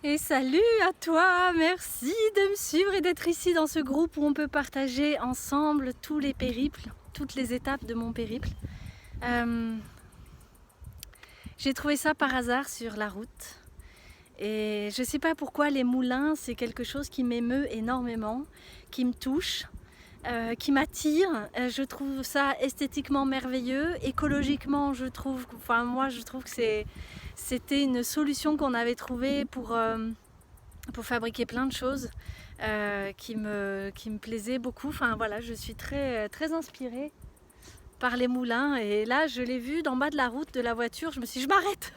Et salut à toi, merci de me suivre et d'être ici dans ce groupe où on peut partager ensemble tous les périples, toutes les étapes de mon périple. J'ai trouvé ça par hasard sur la route et je sais pas pourquoi les moulins c'est quelque chose qui m'émeut énormément, qui me touche, qui m'attire. Je trouve ça esthétiquement merveilleux, écologiquement je trouve que c'était une solution qu'on avait trouvée pour fabriquer plein de choses qui me plaisaient beaucoup. Enfin voilà, je suis très inspirée par les moulins et là je l'ai vu d'en bas de la route de la voiture, je me suis dit je m'arrête.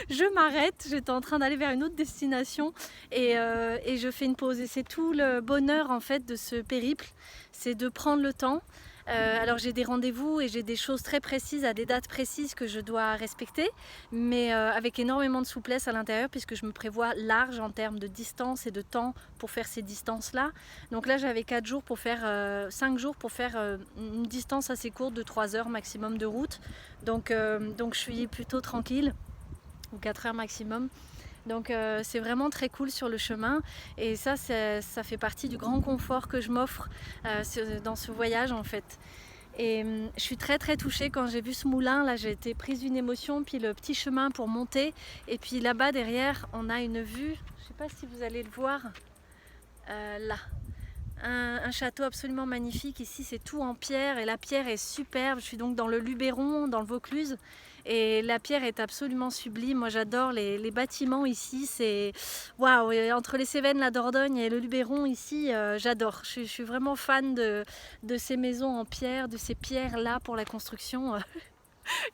Je m'arrête, j'étais en train d'aller vers une autre destination et je fais une pause et c'est tout le bonheur en fait de ce périple, c'est de prendre le temps. Alors j'ai des rendez-vous et j'ai des choses très précises à des dates précises que je dois respecter, mais avec énormément de souplesse à l'intérieur puisque je me prévois large en termes de distance et de temps pour faire ces distances-là. Donc là j'avais 5 jours pour faire une distance assez courte de 3 heures maximum de route. Donc je suis plutôt tranquille, ou 4 heures maximum. Donc c'est vraiment très cool sur le chemin et ça fait partie du grand confort que je m'offre dans ce voyage en fait. Et je suis très touchée quand j'ai vu ce moulin, là j'ai été prise d'une émotion, puis le petit chemin pour monter et puis là-bas derrière on a une vue, je ne sais pas si vous allez le voir, là. Un château absolument magnifique, ici c'est tout en pierre et la pierre est superbe. Je suis donc dans le Luberon, dans le Vaucluse et la pierre est absolument sublime. Moi j'adore les bâtiments ici, c'est waouh. Entre les Cévennes, la Dordogne et le Luberon ici, j'adore. Je suis vraiment fan de ces maisons en pierre, de ces pierres là pour la construction.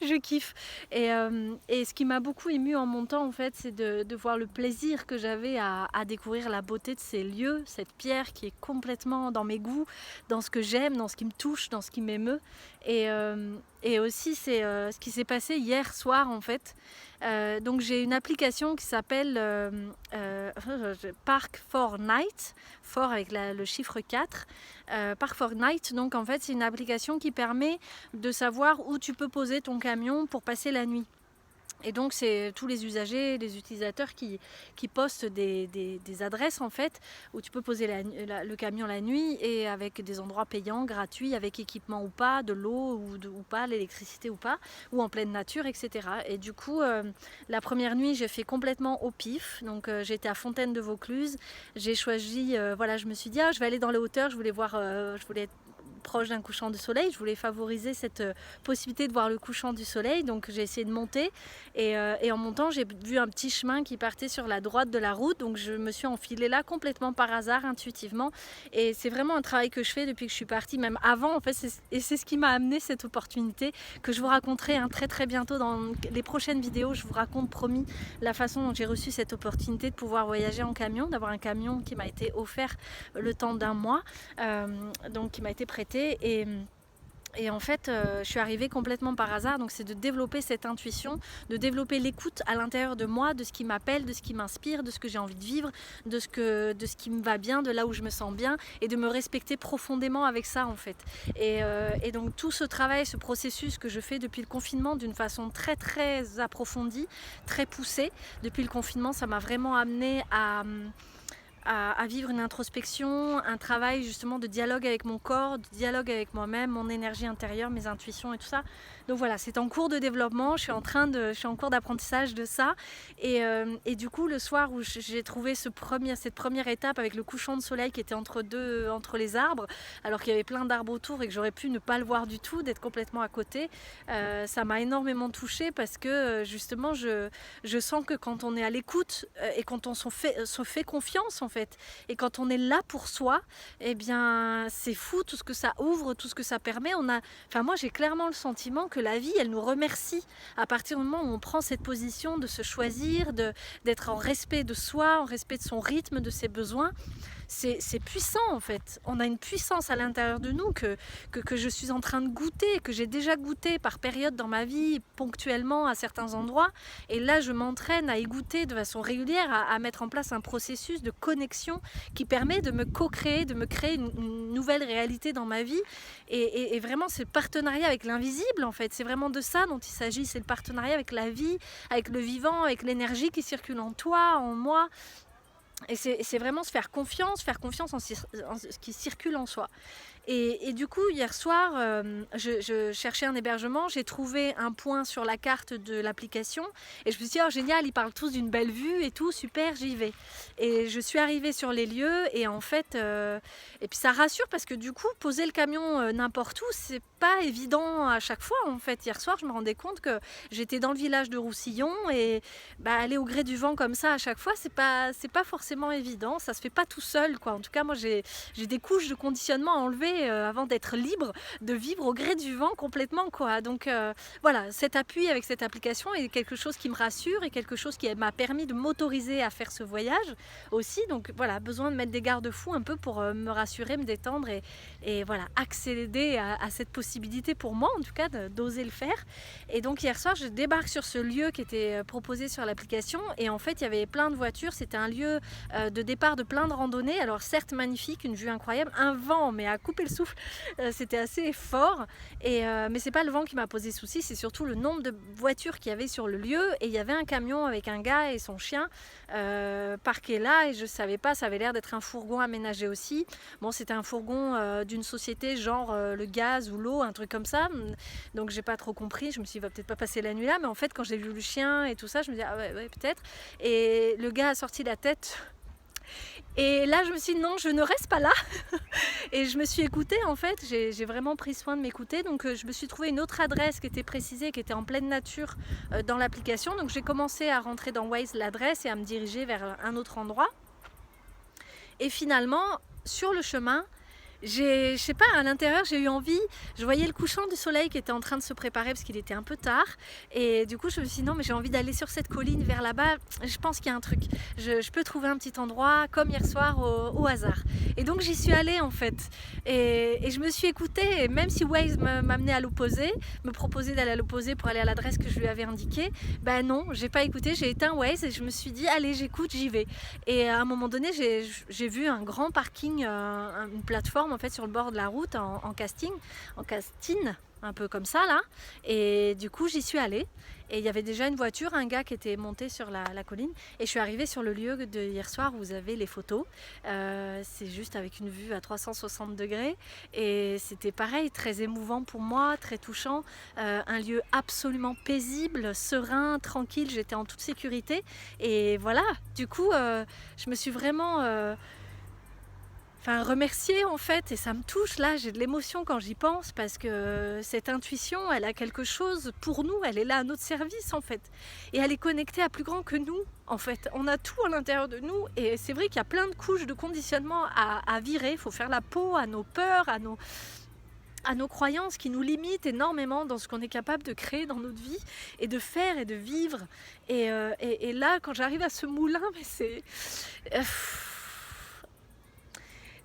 Je kiffe. Et ce qui m'a beaucoup émue en montant, en fait, c'est de voir le plaisir que j'avais à découvrir la beauté de ces lieux, cette pierre qui est complètement dans mes goûts, dans ce que j'aime, dans ce qui me touche, dans ce qui m'émeut. Et aussi, c'est ce qui s'est passé hier soir, en fait. Donc j'ai une application qui s'appelle Park4Night, Fort avec le chiffre 4. Park4Night, donc en fait c'est une application qui permet de savoir où tu peux poser ton camion pour passer la nuit. Et donc c'est tous les usagers, les utilisateurs qui postent des adresses en fait où tu peux poser le camion la nuit et avec des endroits payants, gratuits, avec équipement ou pas, de l'eau ou pas, l'électricité ou pas, ou en pleine nature, etc. Et du coup, la première nuit j'ai fait complètement au pif, donc j'étais à Fontaine de Vaucluse, j'ai choisi, voilà, je me suis dit je vais aller dans les hauteurs, je voulais être proche d'un couchant de soleil, je voulais favoriser cette possibilité de voir le couchant du soleil, donc j'ai essayé de monter et en montant j'ai vu un petit chemin qui partait sur la droite de la route, donc je me suis enfilée là complètement par hasard, intuitivement, et c'est vraiment un travail que je fais depuis que je suis partie, même avant en fait, et c'est ce qui m'a amené cette opportunité que je vous raconterai très bientôt dans les prochaines vidéos. Je vous raconte, promis, la façon dont j'ai reçu cette opportunité de pouvoir voyager en camion, d'avoir un camion qui m'a été offert le temps d'un mois, donc qui m'a été prêté. Et en fait, je suis arrivée complètement par hasard, donc c'est de développer cette intuition, de développer l'écoute à l'intérieur de moi, de ce qui m'appelle, de ce qui m'inspire, de ce que j'ai envie de vivre, de ce qui me va bien, de là où je me sens bien, et de me respecter profondément avec ça en fait. Et donc tout ce travail, ce processus que je fais depuis le confinement d'une façon très approfondie, très poussée, depuis le confinement, ça m'a vraiment amenée à vivre une introspection, un travail justement de dialogue avec mon corps, de dialogue avec moi-même, mon énergie intérieure, mes intuitions et tout ça. Donc voilà, c'est en cours de développement, je suis en cours d'apprentissage de ça. Et du coup, le soir où j'ai trouvé cette première étape avec le couchant de soleil qui était entre les arbres, alors qu'il y avait plein d'arbres autour et que j'aurais pu ne pas le voir du tout, d'être complètement à côté, ça m'a énormément touchée parce que justement, je sens que quand on est à l'écoute et quand on se fait confiance en fait, et quand on est là pour soi, eh bien c'est fou tout ce que ça ouvre, tout ce que ça permet. Moi j'ai clairement le sentiment que la vie elle nous remercie à partir du moment où on prend cette position de se choisir, d'être en respect de soi, en respect de son rythme, de ses besoins. C'est puissant en fait. On a une puissance à l'intérieur de nous que je suis en train de goûter, que j'ai déjà goûté par période dans ma vie, ponctuellement à certains endroits. Et là, je m'entraîne à y goûter de façon régulière, à mettre en place un processus de connexion connexion qui permet de me co-créer, de me créer une nouvelle réalité dans ma vie. Et vraiment, c'est le partenariat avec l'invisible, en fait. C'est vraiment de ça dont il s'agit. C'est le partenariat avec la vie, avec le vivant, avec l'énergie qui circule en toi, en moi. Et c'est vraiment se faire confiance en ce qui circule en soi. Et du coup, hier soir, je cherchais un hébergement, j'ai trouvé un point sur la carte de l'application et je me suis dit, oh génial, ils parlent tous d'une belle vue et tout, super, j'y vais. Et je suis arrivée sur les lieux et en fait, et puis ça rassure parce que du coup, poser le camion n'importe où, c'est pas évident à chaque fois. En fait, hier soir, je me rendais compte que j'étais dans le village de Roussillon et aller au gré du vent comme ça à chaque fois, c'est pas forcément évident, ça se fait pas tout seul, quoi. En tout cas, moi, j'ai des couches de conditionnement à enlever avant d'être libre de vivre au gré du vent complètement, quoi. Donc voilà, cet appui avec cette application est quelque chose qui me rassure et quelque chose qui m'a permis de m'autoriser à faire ce voyage aussi. Donc voilà, besoin de mettre des garde-fous un peu pour me rassurer, me détendre et voilà, accéder à cette possibilité pour moi, en tout cas, d'oser le faire. Et donc hier soir, je débarque sur ce lieu qui était proposé sur l'application et en fait, il y avait plein de voitures. C'était un lieu de départ de plein de randonnées. Alors certes magnifique, une vue incroyable, un vent mais à couper le souffle, c'était assez fort. Mais c'est pas le vent qui m'a posé souci, c'est surtout le nombre de voitures qu'il y avait sur le lieu. Et il y avait un camion avec un gars et son chien parqué là et je savais pas, ça avait l'air d'être un fourgon aménagé aussi. Bon, c'était un fourgon d'une société genre le gaz ou l'eau, un truc comme ça. Donc j'ai pas trop compris, je me suis dit, il va peut-être pas passer la nuit là, mais en fait quand j'ai vu le chien et tout ça, je me dis ah ouais peut-être. Et le gars a sorti la tête. Et là, je me suis dit non, je ne reste pas là. Et je me suis écoutée, en fait, j'ai vraiment pris soin de m'écouter. Donc, je me suis trouvé une autre adresse qui était précisée, qui était en pleine nature dans l'application. Donc, j'ai commencé à rentrer dans Waze l'adresse et à me diriger vers un autre endroit. Et finalement, sur le chemin, je sais pas, à l'intérieur j'ai eu envie, je voyais le couchant du soleil qui était en train de se préparer parce qu'il était un peu tard et du coup je me suis dit non mais j'ai envie d'aller sur cette colline vers là-bas, je pense qu'il y a un truc, je peux trouver un petit endroit comme hier soir au hasard. Et donc j'y suis allée en fait et je me suis écoutée et même si Waze m'amenait à l'opposé, me proposait d'aller à l'opposé pour aller à l'adresse que je lui avais indiquée, ben non, j'ai pas écouté, j'ai éteint Waze et je me suis dit allez j'écoute, j'y vais. Et à un moment donné j'ai vu un grand parking, une plateforme en fait sur le bord de la route en castine, un peu comme ça là, et du coup j'y suis allée et il y avait déjà une voiture, un gars qui était monté sur la colline et je suis arrivée sur le lieu de hier soir où vous avez les photos. C'est juste avec une vue à 360 degrés et c'était pareil, très émouvant pour moi, très touchant, un lieu absolument paisible, serein, tranquille, j'étais en toute sécurité et voilà, du coup je me suis vraiment remercier en fait, et ça me touche là, j'ai de l'émotion quand j'y pense parce que cette intuition, elle a quelque chose pour nous, elle est là à notre service en fait, et elle est connectée à plus grand que nous en fait, on a tout à l'intérieur de nous et c'est vrai qu'il y a plein de couches de conditionnement à virer, il faut faire la peau à nos peurs, à nos croyances qui nous limitent énormément dans ce qu'on est capable de créer dans notre vie et de faire et de vivre et là quand j'arrive à ce moulin, mais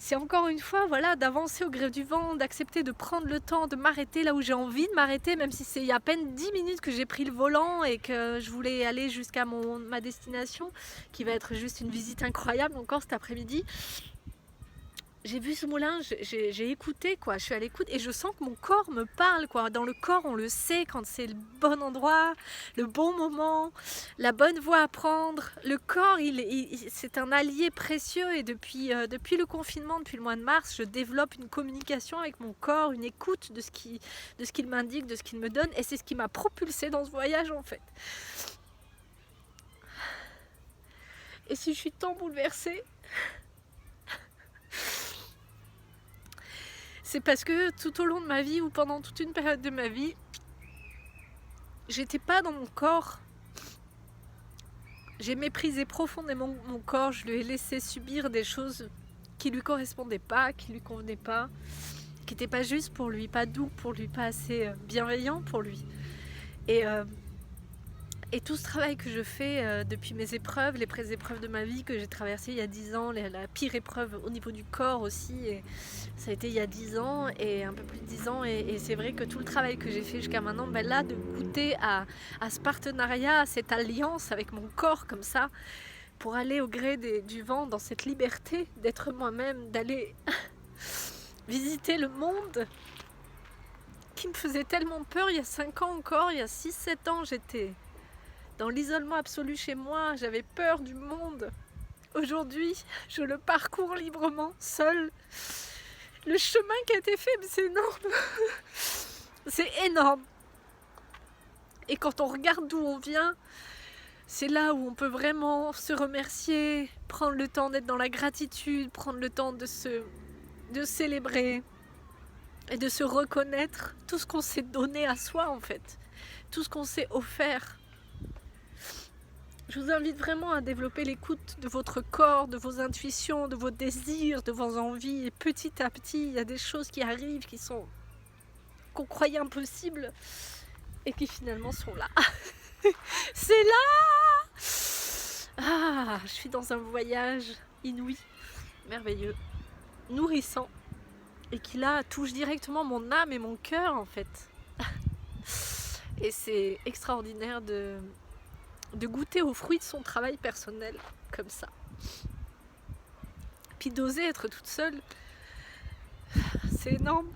c'est encore une fois voilà, d'avancer au gré du vent, d'accepter de prendre le temps de m'arrêter là où j'ai envie de m'arrêter, même si c'est il y a à peine 10 minutes que j'ai pris le volant et que je voulais aller jusqu'à ma destination, qui va être juste une visite incroyable encore cet après-midi. J'ai vu ce moulin, j'ai écouté quoi, je suis à l'écoute et je sens que mon corps me parle quoi. Dans le corps on le sait quand c'est le bon endroit, le bon moment, la bonne voie à prendre. Le corps c'est un allié précieux et depuis le confinement, depuis le mois de mars, je développe une communication avec mon corps, une écoute de ce qu'il m'indique, de ce qu'il me donne et c'est ce qui m'a propulsée dans ce voyage en fait. Et si je suis tant bouleversée, c'est parce que tout au long de ma vie ou pendant toute une période de ma vie, j'étais pas dans mon corps. J'ai méprisé profondément mon corps, je lui ai laissé subir des choses qui lui correspondaient pas, qui lui convenaient pas, qui n'étaient pas justes pour lui, pas doux pour lui, pas assez bienveillant pour lui. Et tout ce travail que je fais depuis mes épreuves, les épreuves de ma vie que j'ai traversées il y a 10 ans, la pire épreuve au niveau du corps aussi, et ça a été il y a 10 ans et un peu plus de 10 ans. Et c'est vrai que tout le travail que j'ai fait jusqu'à maintenant, là, de goûter à ce partenariat, à cette alliance avec mon corps comme ça, pour aller au gré du vent, dans cette liberté d'être moi-même, d'aller visiter le monde qui me faisait tellement peur il y a 5 ans encore, il y a 6-7 ans, j'étais dans l'isolement absolu chez moi, j'avais peur du monde. Aujourd'hui, je le parcours librement, seul. Le chemin qui a été fait, c'est énorme. C'est énorme. Et quand on regarde d'où on vient, c'est là où on peut vraiment se remercier, prendre le temps d'être dans la gratitude, prendre le temps de célébrer et de se reconnaître tout ce qu'on s'est donné à soi en fait, tout ce qu'on s'est offert. Je vous invite vraiment à développer l'écoute de votre corps, de vos intuitions, de vos désirs, de vos envies. Et petit à petit, il y a des choses qui arrivent qu'on croyait impossibles et qui finalement sont là. C'est là! Ah, je suis dans un voyage inouï, merveilleux, nourrissant et qui là touche directement mon âme et mon cœur en fait. Et c'est extraordinaire de goûter aux fruits de son travail personnel comme ça. Puis d'oser être toute seule, c'est énorme.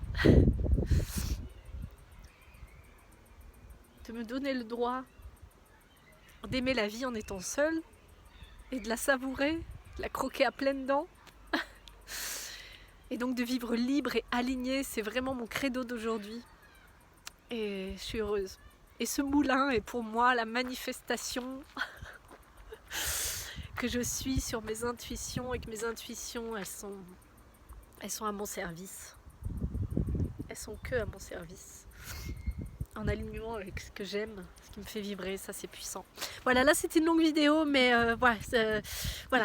De me donner le droit d'aimer la vie en étant seule et de la savourer, de la croquer à pleines dents. Et donc de vivre libre et alignée, c'est vraiment mon credo d'aujourd'hui. Et je suis heureuse. Et ce moulin est pour moi la manifestation que je suis sur mes intuitions et que mes intuitions, elles sont à mon service. Elles sont que à mon service. En alignement avec ce que j'aime, ce qui me fait vibrer, ça c'est puissant. Voilà, là c'était une longue vidéo, mais voilà,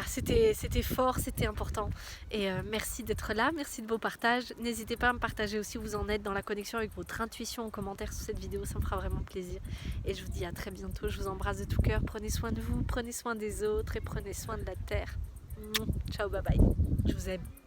c'était fort, c'était important. Et merci d'être là, merci de vos partages. N'hésitez pas à me partager aussi où vous en êtes dans la connexion avec votre intuition en commentaire sous cette vidéo, ça me fera vraiment plaisir. Et je vous dis à très bientôt, je vous embrasse de tout cœur, prenez soin de vous, prenez soin des autres et prenez soin de la terre. Ciao, bye bye, je vous aime.